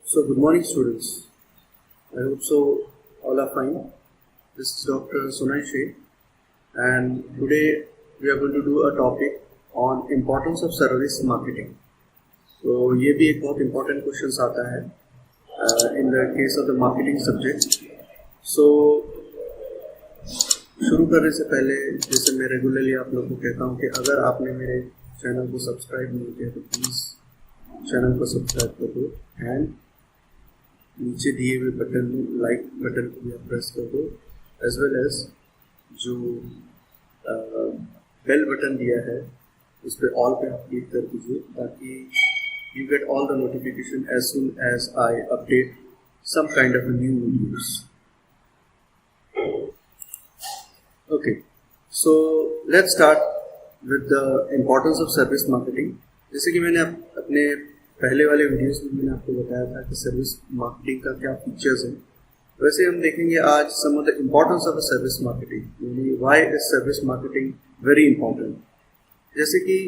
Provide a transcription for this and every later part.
So, good morning, students. I hope so all are fine. This is Dr. Sunay Sheikh, and today we are going to do a topic on importance of service marketing. So, ये भी एक बहुत important questions आता है in the case of the marketing subject. So, शुरू करने से पहले जैसे मैं रेगुलरली आप लोगों को कहता हूँ कि अगर आपने मेरे चैनल को सब्सक्राइब नहीं किया तो प्लीज़ चैनल को सब्सक्राइब कर दो एंड नीचे दिए हुए बटन लाइक बटन को भी आप प्रेस कर दो एज वेल एज जो बेल बटन दिया है उस पर ऑल पे आप क्लिक कर दीजिए ताकि you get all the notification as soon as I update some kind of new videos. Okay, so let's start with the importance of service marketing. जैसे कि मैंने अपने पहले वाले वीडियोस में मैंने आपको बताया था कि सर्विस मार्केटिंग का क्या फीचर्स हैं, वैसे हम देखेंगे आज some of the importance of service marketing, यानी why is service marketing very important. जैसे कि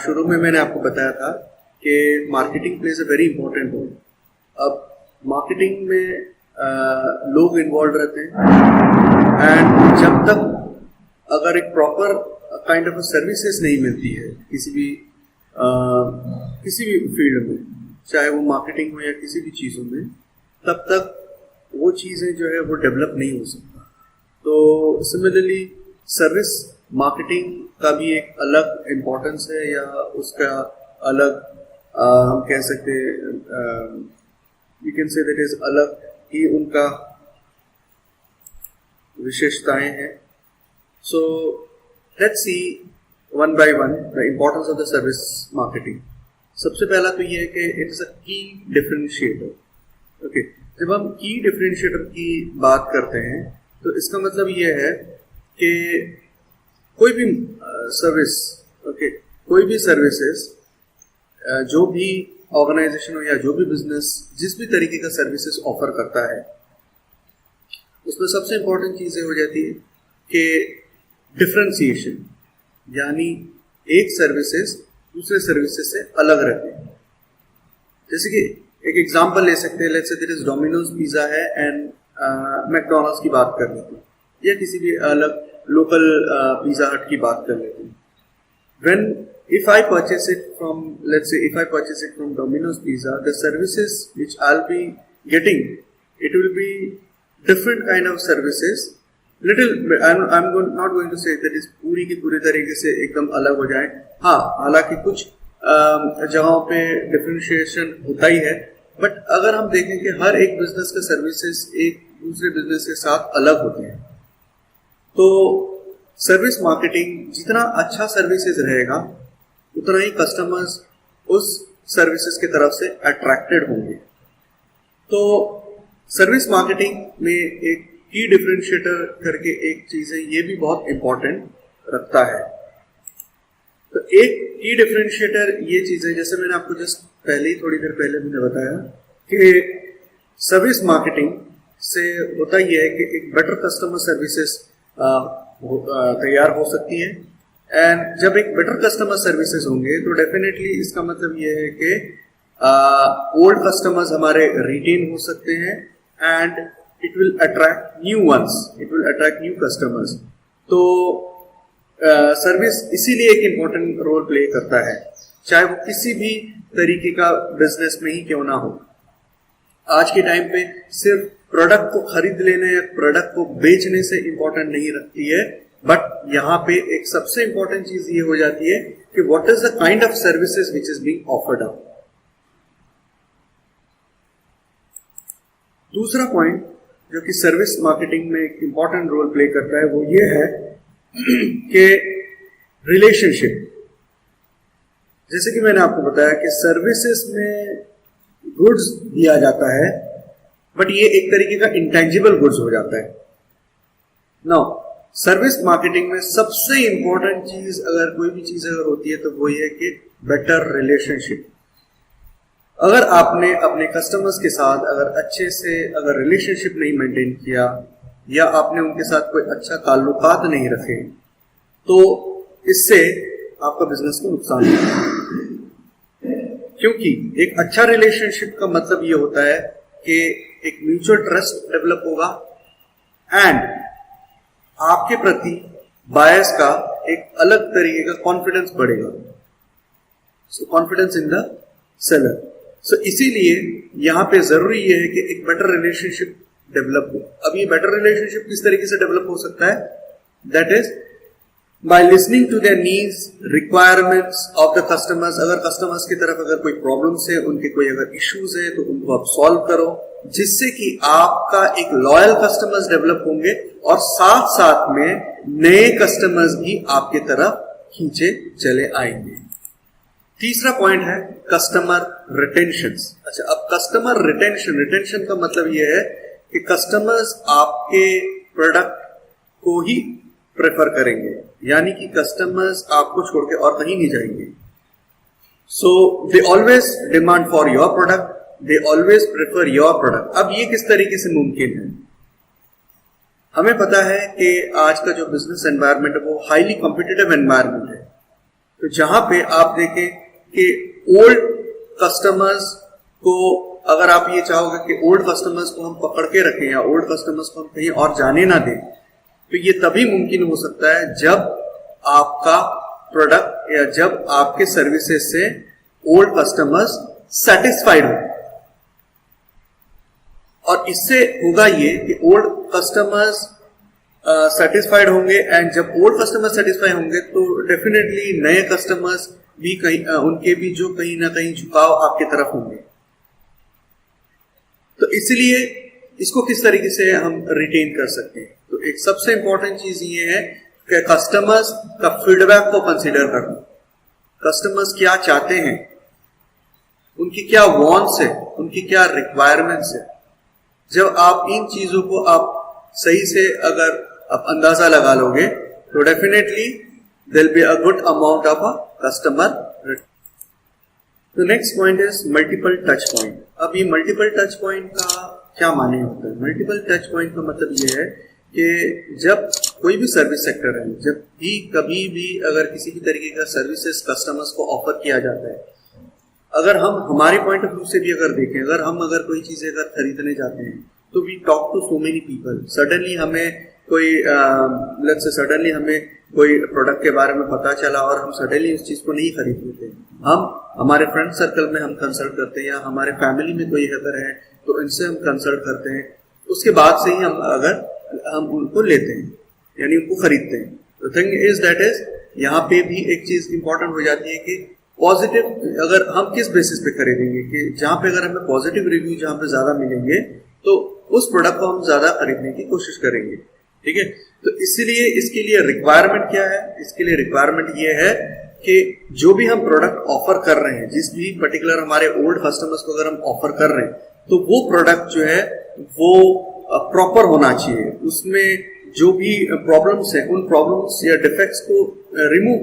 शुरू में मैंने आपको बताया था कि marketing plays a very important role. अब मार्केटिंग में लोग इन्वॉल्व रहते हैं एंड जब तक अगर एक प्रॉपर काइंड ऑफ सर्विसेज नहीं मिलती है किसी भी फील्ड में, चाहे वो मार्केटिंग हो या किसी भी चीज़ों में, तब तक वो चीज़ें जो है वो डेवलप नहीं हो सकता. तो सिमिलरली सर्विस मार्केटिंग का भी एक अलग इम्पोर्टेंस है या उसका अलग हम कह सकते you can say that is अलग ही उनका विशेषताएं हैं. So let's see one by one the importance of the service marketing. सबसे पहला तो ये है कि इट इज अ की डिफरेंशिएटर. ओके, जब हम की डिफरेंशिएटर की बात करते हैं तो इसका मतलब ये है कि कोई भी सर्विस कोई भी सर्विसेज जो भी ऑर्गेनाइजेशन हो या जो भी बिजनेस जिस भी तरीके का सर्विसेज ऑफर करता है उसमें सबसे इम्पोर्टेंट चीज़ें हो जाती है कि डिफरेंशिएशन, यानी एक सर्विसेज दूसरे सर्विसेज से अलग रहते हैं. जैसे कि एक एग्जांपल ले सकते हैं, let's say there is Domino's pizza है एंड मैकडॉनल्ड्स की बात कर लेते हैं या किसी भी अलग लोकल पिज़्ज़ा हट की बात कर लेते हैं. When if I purchase it from, let's say if I purchase it from Domino's Pizza, the services which I'll be getting, it will be different kind of services. I'm not going to say that is पूरी की पूरी तरीके से एकदम अलग हो जाए. हाँ, हालांकि कुछ जगहों पे डिफरेंशिएशन होता ही है, बट अगर हम देखें कि हर एक बिजनेस का सर्विसेज एक दूसरे बिजनेस के साथ अलग होते हैं, तो सर्विस मार्केटिंग जितना अच्छा सर्विसेज रहेगा उतना ही कस्टमर्स उस सर्विसेज की तरफ से अट्रैक्टेड होंगे. तो सर्विस मार्केटिंग में एक की डिफरेंशिएटर करके एक चीज़ है, ये भी बहुत इंपॉर्टेंट रखता है. तो एक की डिफरेंशिएटर ये चीज़ है, जैसे मैंने आपको जस्ट थोड़ी देर पहले मैंने बताया कि सर्विस मार्केटिंग से होता ये है कि एक बेटर कस्टमर सर्विसेज तैयार हो सकती है. एंड जब एक बेटर कस्टमर सर्विसेज होंगे तो डेफिनेटली इसका मतलब ये है कि ओल्ड कस्टमर्स हमारे रिटेन हो सकते हैं and it will attract new ones, it will attract new customers. तो सर्विस इसीलिए एक इम्पोर्टेंट रोल प्ले करता है, चाहे वो किसी भी तरीके का बिजनेस में ही क्यों ना हो. आज के टाइम पे सिर्फ प्रोडक्ट को खरीद लेने या प्रोडक्ट को बेचने से इम्पोर्टेंट नहीं रखती है, बट यहाँ पे एक सबसे इंपॉर्टेंट चीज ये हो जाती है कि what is the kind of services which is being offered up. दूसरा पॉइंट जो कि सर्विस मार्केटिंग में एक इंपॉर्टेंट रोल प्ले करता है वो ये है कि रिलेशनशिप. जैसे कि मैंने आपको बताया कि सर्विसेज में गुड्स दिया जाता है, बट ये एक तरीके का इंटेंजिबल गुड्स हो जाता है. नाउ सर्विस मार्केटिंग में सबसे इंपॉर्टेंट चीज अगर कोई भी चीज अगर होती है तो वो ये है कि बेटर रिलेशनशिप. अगर आपने अपने कस्टमर्स के साथ अगर अच्छे से अगर रिलेशनशिप नहीं मेंटेन किया या आपने उनके साथ कोई अच्छा ताल्लुकात नहीं रखे तो इससे आपका बिजनेस को नुकसान होगा. क्योंकि एक अच्छा रिलेशनशिप का मतलब ये होता है कि एक म्यूचुअल ट्रस्ट डेवलप होगा एंड आपके प्रति बायर्स का एक अलग तरीके का कॉन्फिडेंस बढ़ेगा। So confidence in the seller. So इसीलिए यहां पे जरूरी ये है कि एक बेटर रिलेशनशिप डेवलप हो। अब ये बेटर रिलेशनशिप किस तरीके से डेवलप हो सकता है? That is by listening to their needs, requirements of the customers. अगर कस्टमर्स की तरफ अगर कोई प्रॉब्लम्स है, उनके कोई अगर इश्यूज है, तो उनको आप सॉल्व करो, जिससे कि आपका एक लॉयल कस्टमर्स डेवलप होंगे और साथ साथ में नए कस्टमर्स भी आपके तरफ खींचे चले आएंगे। तीसरा पॉइंट है कस्टमर रिटेंशन। अच्छा, अब कस्टमर रिटेंशन का मतलब यह है कि कस्टमर्स आपके प्रोडक्ट को ही प्रेफर करेंगे, यानी कि कस्टमर्स आपको छोड़ के और कहीं नहीं जाएंगे। So they always demand for your product, they always prefer your product. अब ये किस तरीके से मुमकिन है? हमें पता है कि आज का जो बिजनेस एनवायरनमेंट है वो हाईली कॉम्पिटिटिव एनवायरनमेंट है। तो जहां पे आप देखें कि ओल्ड कस्टमर्स को, अगर आप ये चाहोगे कि ओल्ड कस्टमर्स को हम पकड़ के रखें या ओल्ड कस्टमर्स को हम कहीं और जाने ना दें, तो ये तभी मुमकिन हो सकता है जब आपका प्रोडक्ट या जब आपके सर्विसेज से ओल्ड कस्टमर्स सेटिस्फाइड हो। और इससे होगा ये कि ओल्ड कस्टमर्स सेटिस्फाइड होंगे एंड जब ओल्ड कस्टमर्स सेटिस्फाइड होंगे तो डेफिनेटली नए कस्टमर्स भी कहीं उनके भी जो कहीं ना कहीं झुकाव आपके तरफ होंगे। तो इसलिए इसको किस तरीके से हम रिटेन कर सकते हैं? तो एक सबसे इंपॉर्टेंट चीज ये है कि कस्टमर्स का फीडबैक को कंसीडर करना। कस्टमर्स क्या चाहते हैं, उनकी क्या वांट्स है, उनकी क्या रिक्वायरमेंट्स है। जब आप इन चीजों को आप सही से अगर आप अंदाजा लगा लोगे तो definitely there will be a good amount of a customer. तो next point is multiple touch point. अब ये मल्टीपल टच पॉइंट का क्या माने होता है? मल्टीपल टच पॉइंट का मतलब ये है कि जब कोई भी सर्विस सेक्टर है, जब भी कभी भी अगर किसी भी तरीके का सर्विसेज कस्टमर्स को ऑफर किया जाता है, अगर हम हमारे पॉइंट ऑफ व्यू से भी अगर देखें, अगर कोई चीजें अगर खरीदने जाते हैं तो we talk to so many people. Suddenly हमें कोई प्रोडक्ट के बारे में पता चला और हम सडनली उस चीज को नहीं खरीद लेते। हम हमारे फ्रेंड सर्कल में हम कंसल्ट करते हैं या हमारे फैमिली में कोई अगर है तो इनसे हम कंसल्ट करते हैं, उसके बाद से ही हम उनको लेते हैं यानी उनको खरीदते हैं। तो थिंग इज दैट इज यहाँ पे भी एक चीज इंपॉर्टेंट हो जाती है कि पॉजिटिव, अगर हम किस बेसिस पे खरीदेंगे कि जहां पे अगर हमें पॉजिटिव रिव्यू जहां पे ज्यादा मिलेंगे तो उस प्रोडक्ट को हम ज्यादा खरीदने की कोशिश करेंगे। ठीक है, तो इसलिए इसके लिए रिक्वायरमेंट क्या है? इसके लिए रिक्वायरमेंट ये है कि जो भी हम प्रोडक्ट ऑफर कर रहे हैं, जिस भी पर्टिकुलर हमारे ओल्ड कस्टमर्स को अगर हम ऑफर कर रहे हैं, तो वो प्रोडक्ट जो है वो प्रॉपर होना चाहिए। उसमें जो भी प्रॉब्लम्स है उन प्रॉब्लम्स या डिफेक्ट्स को रिमूव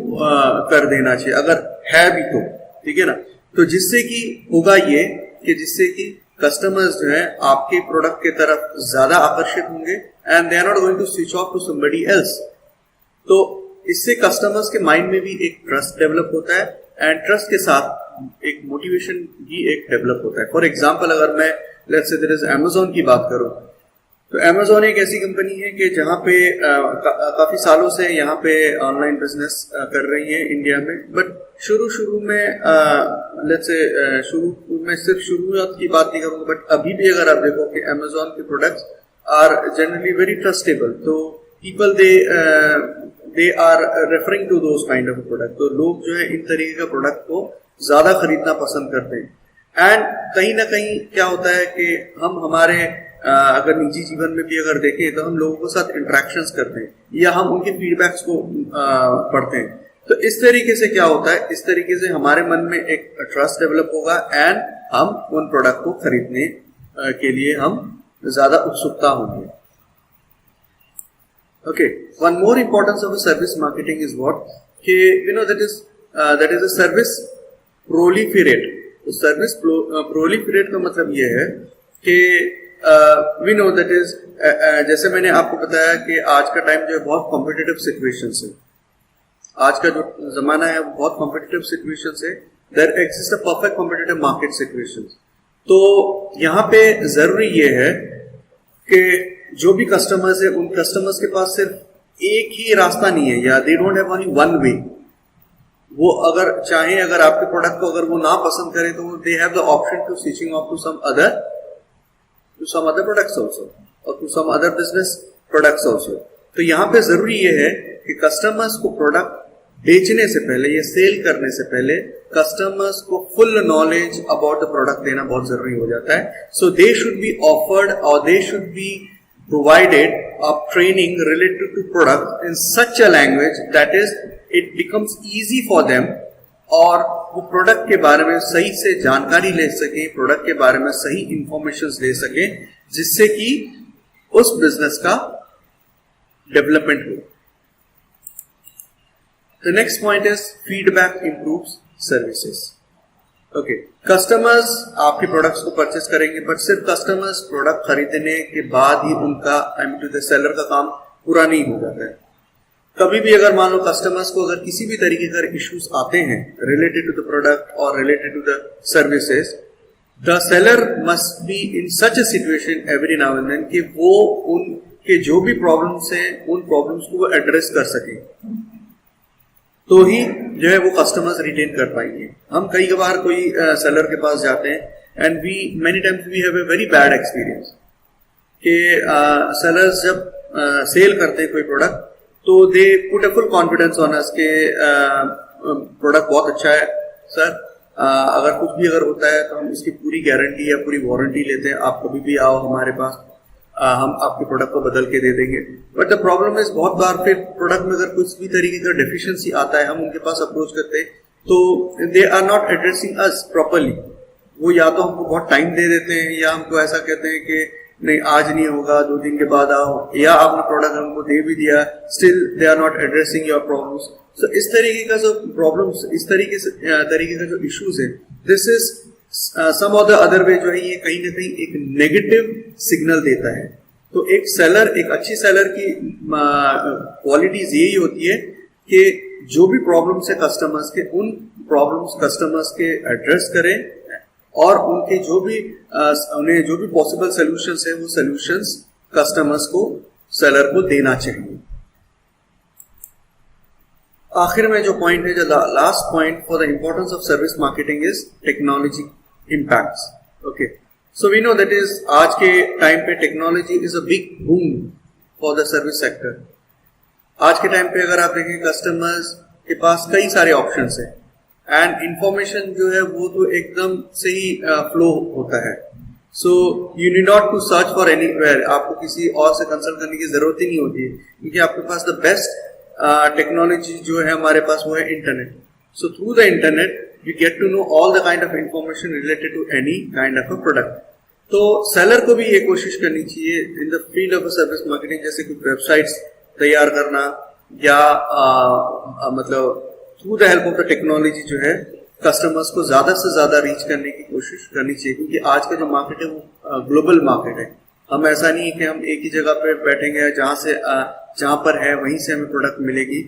कर देना चाहिए अगर है भी तो। ठीक है ना, तो जिससे कि होगा ये कि जिससे कि कस्टमर्स जो है आपके प्रोडक्ट के तरफ ज्यादा आकर्षित होंगे and they are not going to switch off to somebody else. तो इससे कस्टमर्स के माइंड में भी एक ट्रस्ट डेवलप होता है एंड ट्रस्ट के साथ एक मोटिवेशन भी एक डेवलप होता है। फॉर एग्जाम्पल, अगर मैं let's say there is Amazon की बात करूं, तो अमेज़न एक ऐसी कंपनी है कि जहां पे काफी सालों से यहाँ पे ऑनलाइन बिजनेस कर रही है इंडिया में। बट शुरू में लेट्स से सिर्फ शुरुआत की बात नहीं करूंगा, बट अभी भी अगर आप देखो कि अमेज़न के products are generally very trustable, तो people they are referring to those kind of product. तो लोग जो है इन तरीके का प्रोडक्ट को ज्यादा खरीदना पसंद करते हैं। एंड कहीं ना कहीं क्या होता है कि हम हमारे अगर निजी जीवन में भी अगर देखें तो हम लोगों के साथ इंटरेक्शंस करते हैं या हम उनके फीडबैक्स को पढ़ते हैं। तो इस तरीके से क्या होता है, इस तरीके से हमारे मन में एक ट्रस्ट डेवलप होगा एंड हम उन प्रोडक्ट को खरीदने के लिए हम ज्यादा उत्सुकता होंगे। Okay, one more importance of service marketing is what कि you know that is a service proliferate. तो सर्विस प्रोलिफरेट का मतलब ये है कि वी नो दैट इज जैसे मैंने आपको बताया कि आज का टाइम जो है बहुत कॉम्पिटिटिव सिचुएशन है। आज का जो जमाना है वो बहुत कॉम्पिटिटिव सिचुएशन है there exist a perfect competitive market situation. तो यहाँ पे जरूरी ये है कि जो भी कस्टमर्स है उन कस्टमर्स के पास सिर्फ एक ही रास्ता नहीं है, या they don't have only one way. वो अगर चाहे, अगर आपके प्रोडक्ट को अगर वो ना पसंद करे तो they have the option to switching off to some other products also और to some other business products also. तो यहाँ पे जरूरी ये है कि कस्टमर्स को प्रोडक्ट बेचने से पहले या सेल करने से पहले कस्टमर्स को full knowledge about the product देना बहुत जरूरी हो जाता है। So they should be offered और they should be provided a training related to product in such a language that is it becomes easy for them, और वो प्रोडक्ट के बारे में सही से जानकारी ले सके, प्रोडक्ट के बारे में सही इंफॉर्मेशन ले सके, जिससे कि उस बिजनेस का डेवलपमेंट हो। The next point is feedback improves services. Okay, customers आपके प्रोडक्ट्स को परचेस करेंगे, बट सिर्फ कस्टमर्स प्रोडक्ट खरीदने के बाद ही उनका टू द सेलर का काम पूरा नहीं हो जाता है। कभी भी अगर मान लो कस्टमर्स को अगर किसी भी तरीके का इश्यूज आते हैं रिलेटेड टू द प्रोडक्ट और related to the services, the seller must be in such a situation every now and then कि वो उनके जो भी प्रॉब्लम्स हैं उन प्रॉब्लम्स को वो एड्रेस कर सके, तो ही जो है वो कस्टमर्स रिटेन कर पाएंगे। हम कई बार कोई सेलर के पास जाते हैं and we many times we have a very bad experience कि सेलर्स जब सेल करते हैं कोई प्रोडक्ट तो they put a full confidence on us के प्रोडक्ट बहुत अच्छा है सर, अगर कुछ भी अगर होता है तो हम इसकी पूरी गारंटी या पूरी वारंटी लेते हैं, आप कभी भी आओ हमारे पास, हम आपके प्रोडक्ट को बदल के दे देंगे। बट द प्रॉब्लम इज बहुत बार फिर प्रोडक्ट में अगर कुछ भी तरीके का डेफिशिएंसी आता है, हम उनके पास अप्रोच करते हैं तो they are not addressing us properly. वो या तो हमको बहुत टाइम दे देते हैं या हमको ऐसा कहते हैं कि नहीं आज नहीं होगा, 2 दिन के बाद आओ, या आपने प्रोडक्ट हमको दे भी दिया, still they are not addressing your problems. So इस तरीके का जो प्रॉब्लम्स, इस तरीके का जो इश्यूज है, this is some of the other way जो है ये कहीं ना कहीं एक नेगेटिव सिग्नल देता है। तो एक सेलर, एक अच्छी सेलर की क्वालिटीज यही होती है कि जो भी प्रॉब्लम्स है कस्टमर्स के, उन प्रॉब्लम्स कस्टमर्स के एड्रेस करें और उनके जो भी उन्हें जो भी पॉसिबल सोल्यूशंस है वो सोल्यूशंस कस्टमर्स को, सेलर को देना चाहिए। आखिर में जो पॉइंट है, जो last point for the importance of service marketing is technology impacts. Okay, so we know that is आज के टाइम पे technology is a big boom for the service sector. आज के टाइम पे अगर आप देखें कस्टमर्स के पास कई सारे ऑप्शंस हैं एंड इंफॉर्मेशन जो है वो तो एकदम से ही फ्लो होता है। So you need not to search for anywhere, आपको किसी और से कंसल्ट करने की जरूरत ही नहीं होती है, क्योंकि आपके पास द बेस्ट टेक्नोलॉजी जो है हमारे पास वो है internet. So through the internet you get to know all the kind of information related to any kind of a product. तो सेलर को भी ये कोशिश करनी चाहिए in the field of service marketing, जैसे कुछ वेबसाइट्स तैयार करना या मतलब through the help of the technology जो है कस्टमर्स को ज्यादा से ज्यादा रीच करने की कोशिश करनी चाहिए, क्योंकि आज का जो मार्केट है वो ग्लोबल मार्केट है। हम ऐसा नहीं है कि हम एक ही जगह पे बैठेंगे, जहां पर है वहीं से हमें प्रोडक्ट मिलेगी।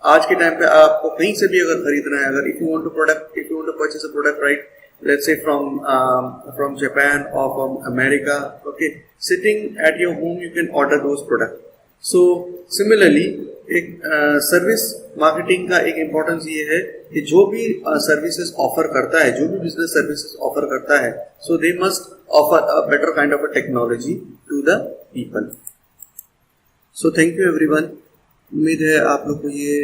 आज के टाइम पे आपको कहीं से भी अगर खरीदना है, अगर if you want to purchase a product right, let's say from Japan और from America, okay, sitting at your home you can order those product. So similarly एक सर्विस मार्केटिंग का एक इम्पोर्टेंस ये है कि जो भी सर्विसेज ऑफर करता है, जो भी बिजनेस सर्विसेज ऑफर करता है, so they must offer a better kind of a technology to the people. So thank you everyone. उम्मीद है आप लोग को ये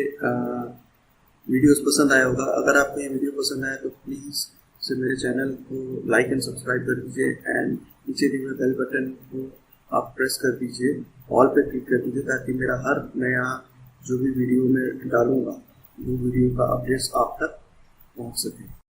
वीडियोस पसंद आया होगा। अगर आपको ये वीडियो पसंद आया तो प्लीज़ से मेरे चैनल को लाइक एंड सब्सक्राइब कर दीजिए एंड नीचे दिए हुए बेल बटन को आप प्रेस कर दीजिए, ऑल पे क्लिक कर दीजिए, ताकि मेरा हर नया जो भी वीडियो मैं डालूंगा वो वीडियो का अपडेट्स आप तक पहुंच सके।